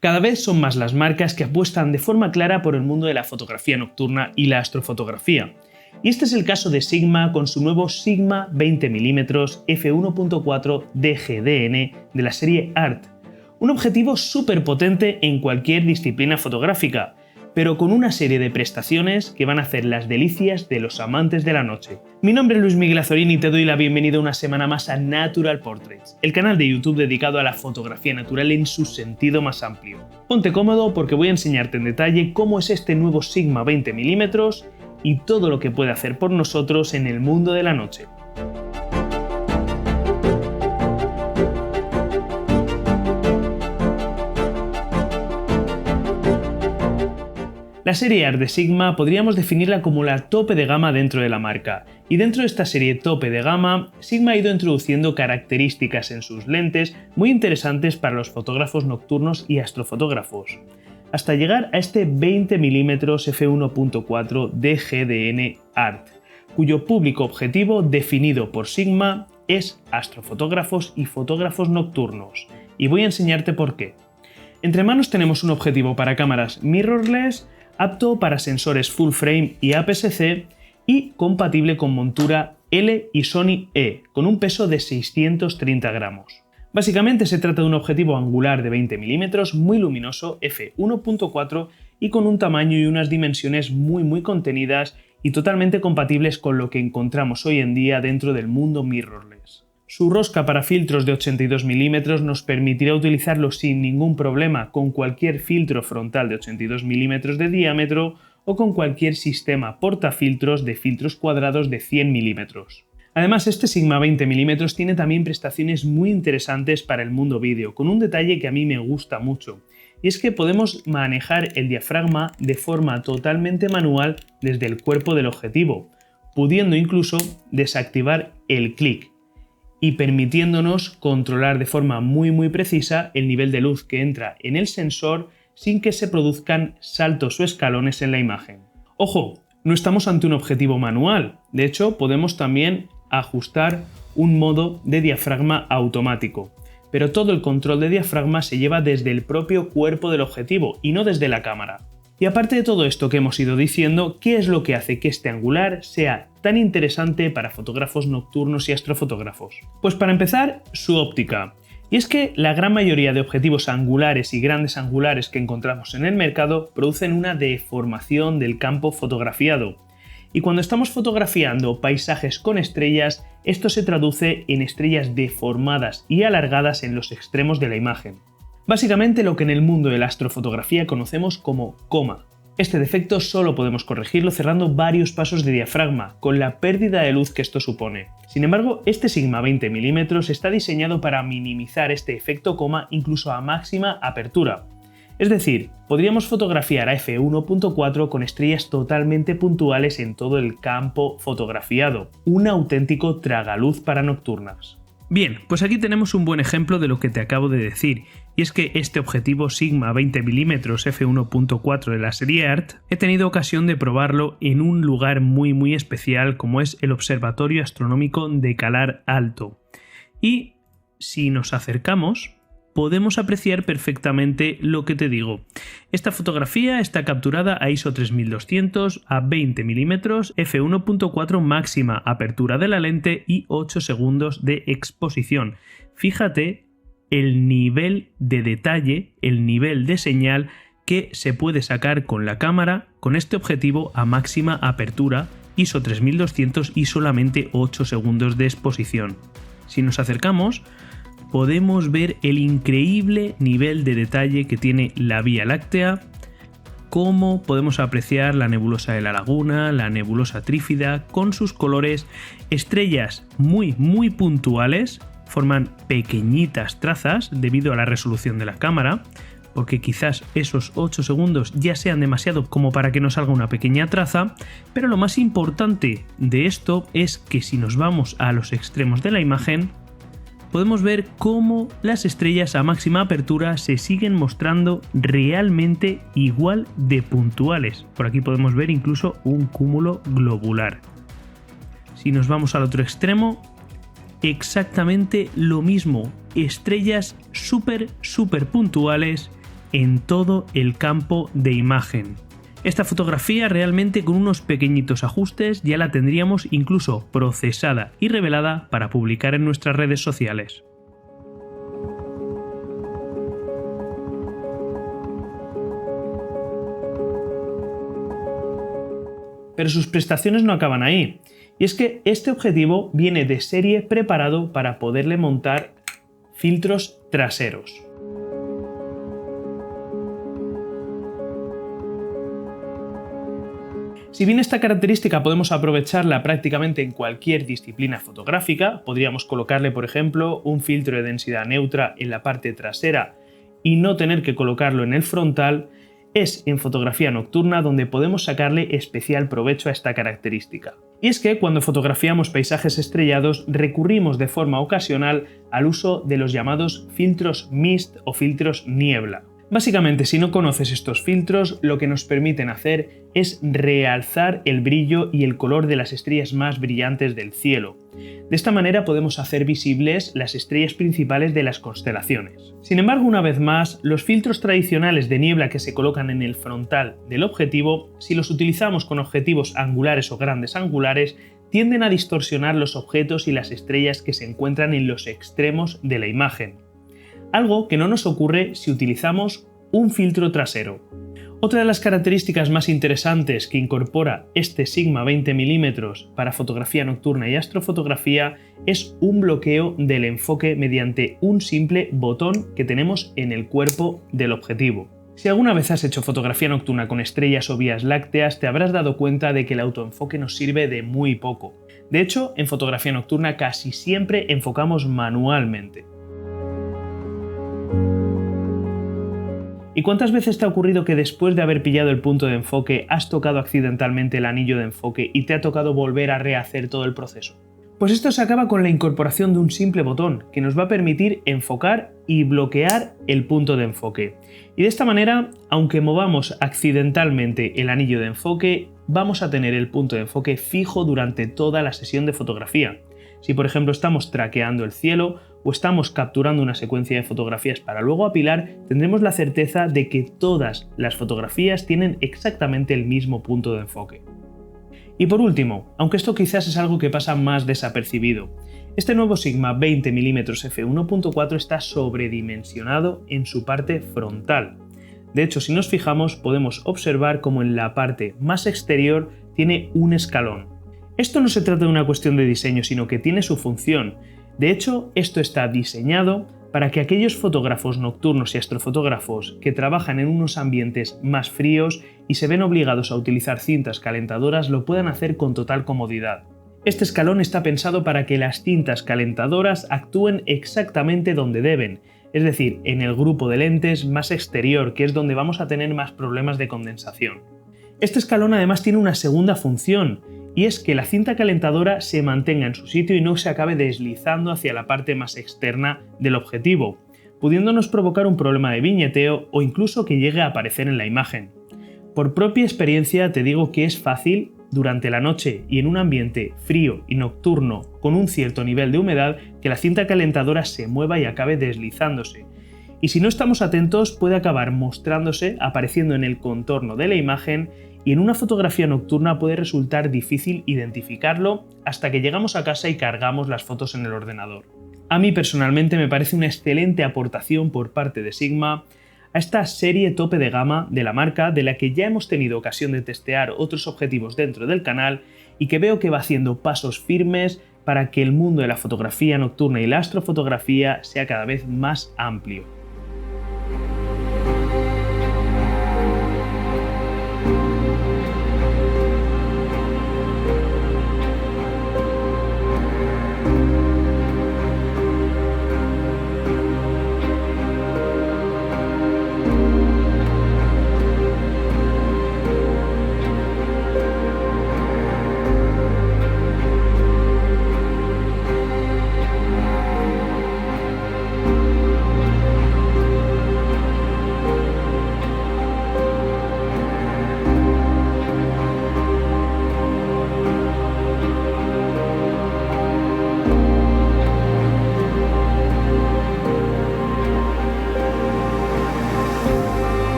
Cada vez son más las marcas que apuestan de forma clara por el mundo de la fotografía nocturna y la astrofotografía. Y este es el caso de Sigma con su nuevo Sigma 20mm f1.4 DGDN de la serie ART. Un objetivo súper potente en cualquier disciplina fotográfica, pero con una serie de prestaciones que van a hacer las delicias de los amantes de la noche. Mi nombre es Luis Miguel Azorín y te doy la bienvenida una semana más a Natural Portraits, el canal de YouTube dedicado a la fotografía natural en su sentido más amplio. Ponte cómodo porque voy a enseñarte en detalle cómo es este nuevo Sigma 20mm y todo lo que puede hacer por nosotros en el mundo de la noche. La serie ART de Sigma podríamos definirla como la tope de gama dentro de la marca, y dentro de esta serie tope de gama, Sigma ha ido introduciendo características en sus lentes muy interesantes para los fotógrafos nocturnos y astrofotógrafos, hasta llegar a este 20mm f1.4 DGDN ART, cuyo público objetivo definido por Sigma es astrofotógrafos y fotógrafos nocturnos, y voy a enseñarte por qué. Entre manos tenemos un objetivo para cámaras mirrorless, apto para sensores full frame y APS-C y compatible con montura L y Sony E, con un peso de 630 gramos. Básicamente se trata de un objetivo angular de 20mm muy luminoso f1.4 y con un tamaño y unas dimensiones muy contenidas y totalmente compatibles con lo que encontramos hoy en día dentro del mundo mirrorless. Su rosca para filtros de 82mm nos permitirá utilizarlo sin ningún problema con cualquier filtro frontal de 82mm de diámetro o con cualquier sistema portafiltros de filtros cuadrados de 100mm. Además, este Sigma 20mm tiene también prestaciones muy interesantes para el mundo vídeo, con un detalle que a mí me gusta mucho, y es que podemos manejar el diafragma de forma totalmente manual desde el cuerpo del objetivo, pudiendo incluso desactivar el clic y permitiéndonos controlar de forma muy precisa el nivel de luz que entra en el sensor sin que se produzcan saltos o escalones en la imagen. Ojo, no estamos ante un objetivo manual, de hecho podemos también ajustar un modo de diafragma automático, pero todo el control de diafragma se lleva desde el propio cuerpo del objetivo y no desde la cámara. Y aparte de todo esto que hemos ido diciendo, ¿qué es lo que hace que este angular sea tan interesante para fotógrafos nocturnos y astrofotógrafos? Pues para empezar, su óptica. Y es que la gran mayoría de objetivos angulares y grandes angulares que encontramos en el mercado producen una deformación del campo fotografiado. Y cuando estamos fotografiando paisajes con estrellas, esto se traduce en estrellas deformadas y alargadas en los extremos de la imagen. Básicamente lo que en el mundo de la astrofotografía conocemos como coma. Este defecto solo podemos corregirlo cerrando varios pasos de diafragma, con la pérdida de luz que esto supone. Sin embargo, este Sigma 20mm está diseñado para minimizar este efecto coma incluso a máxima apertura. Es decir, podríamos fotografiar a f1.4 con estrellas totalmente puntuales en todo el campo fotografiado. Un auténtico tragaluz para nocturnas. Bien, pues aquí tenemos un buen ejemplo de lo que te acabo de decir, y es que este objetivo Sigma 20mm f1.4 de la serie ART he tenido ocasión de probarlo en un lugar muy especial como es el Observatorio Astronómico de Calar Alto. Y si nos acercamos, podemos apreciar perfectamente lo que te digo. Esta fotografía está capturada a ISO 3200 a 20mm f1.4 máxima apertura de la lente y 8 segundos de exposición. Fíjate el nivel de detalle, el nivel de señal que se puede sacar con la cámara con este objetivo a máxima apertura ISO 3200 y solamente 8 segundos de exposición. Si nos acercamos, podemos ver el increíble nivel de detalle que tiene la Vía Láctea, cómo podemos apreciar la nebulosa de la Laguna, la nebulosa trífida, con sus colores, estrellas muy puntuales, forman pequeñitas trazas debido a la resolución de la cámara, porque quizás esos 8 segundos ya sean demasiado como para que nos salga una pequeña traza, pero lo más importante de esto es que si nos vamos a los extremos de la imagen, podemos ver cómo las estrellas a máxima apertura se siguen mostrando realmente igual de puntuales. Por aquí podemos ver incluso un cúmulo globular. Si nos vamos al otro extremo, exactamente lo mismo. Estrellas súper puntuales en todo el campo de imagen. Esta fotografía realmente con unos pequeñitos ajustes ya la tendríamos incluso procesada y revelada para publicar en nuestras redes sociales. Pero sus prestaciones no acaban ahí, y es que este objetivo viene de serie preparado para poderle montar filtros traseros. Si bien esta característica podemos aprovecharla prácticamente en cualquier disciplina fotográfica, podríamos colocarle por ejemplo un filtro de densidad neutra en la parte trasera y no tener que colocarlo en el frontal, es en fotografía nocturna donde podemos sacarle especial provecho a esta característica. Y es que cuando fotografiamos paisajes estrellados recurrimos de forma ocasional al uso de los llamados filtros mist o filtros niebla. Básicamente, si no conoces estos filtros, lo que nos permiten hacer es realzar el brillo y el color de las estrellas más brillantes del cielo. De esta manera podemos hacer visibles las estrellas principales de las constelaciones. Sin embargo, una vez más, los filtros tradicionales de niebla que se colocan en el frontal del objetivo, si los utilizamos con objetivos angulares o grandes angulares, tienden a distorsionar los objetos y las estrellas que se encuentran en los extremos de la imagen. Algo que no nos ocurre si utilizamos un filtro trasero. Otra de las características más interesantes que incorpora este Sigma 20 mm para fotografía nocturna y astrofotografía es un bloqueo del enfoque mediante un simple botón que tenemos en el cuerpo del objetivo. Si alguna vez has hecho fotografía nocturna con estrellas o vías lácteas, te habrás dado cuenta de que el autoenfoque nos sirve de muy poco. De hecho, en fotografía nocturna casi siempre enfocamos manualmente. ¿Y cuántas veces te ha ocurrido que después de haber pillado el punto de enfoque has tocado accidentalmente el anillo de enfoque y te ha tocado volver a rehacer todo el proceso? Pues esto se acaba con la incorporación de un simple botón que nos va a permitir enfocar y bloquear el punto de enfoque. Y de esta manera, aunque movamos accidentalmente el anillo de enfoque, vamos a tener el punto de enfoque fijo durante toda la sesión de fotografía. Si por ejemplo estamos traqueando el cielo o estamos capturando una secuencia de fotografías para luego apilar, tendremos la certeza de que todas las fotografías tienen exactamente el mismo punto de enfoque. Y por último, aunque esto quizás es algo que pasa más desapercibido, este nuevo Sigma 20 mm f1.4 está sobredimensionado en su parte frontal. De hecho, si nos fijamos, podemos observar cómo en la parte más exterior tiene un escalón. Esto no se trata de una cuestión de diseño, sino que tiene su función. De hecho, esto está diseñado para que aquellos fotógrafos nocturnos y astrofotógrafos que trabajan en unos ambientes más fríos y se ven obligados a utilizar cintas calentadoras lo puedan hacer con total comodidad. Este escalón está pensado para que las cintas calentadoras actúen exactamente donde deben, es decir, en el grupo de lentes más exterior, que es donde vamos a tener más problemas de condensación. Este escalón además tiene una segunda función, y es que la cinta calentadora se mantenga en su sitio y no se acabe deslizando hacia la parte más externa del objetivo, pudiéndonos provocar un problema de viñeteo o incluso que llegue a aparecer en la imagen. Por propia experiencia te digo que es fácil, durante la noche y en un ambiente frío y nocturno con un cierto nivel de humedad, que la cinta calentadora se mueva y acabe deslizándose. Y si no estamos atentos puede acabar mostrándose, apareciendo en el contorno de la imagen, y en una fotografía nocturna puede resultar difícil identificarlo hasta que llegamos a casa y cargamos las fotos en el ordenador. A mí personalmente me parece una excelente aportación por parte de Sigma a esta serie tope de gama de la marca, de la que ya hemos tenido ocasión de testear otros objetivos dentro del canal y que veo que va haciendo pasos firmes para que el mundo de la fotografía nocturna y la astrofotografía sea cada vez más amplio.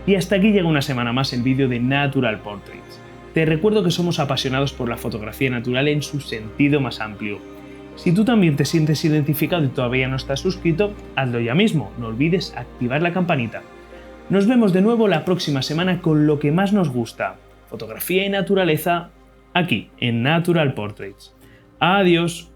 Y hasta aquí llega una semana más el vídeo de Natural Portraits. Te recuerdo que somos apasionados por la fotografía natural en su sentido más amplio. Si tú también te sientes identificado y todavía no estás suscrito, hazlo ya mismo, no olvides activar la campanita. Nos vemos de nuevo la próxima semana con lo que más nos gusta, fotografía y naturaleza, aquí en Natural Portraits. Adiós.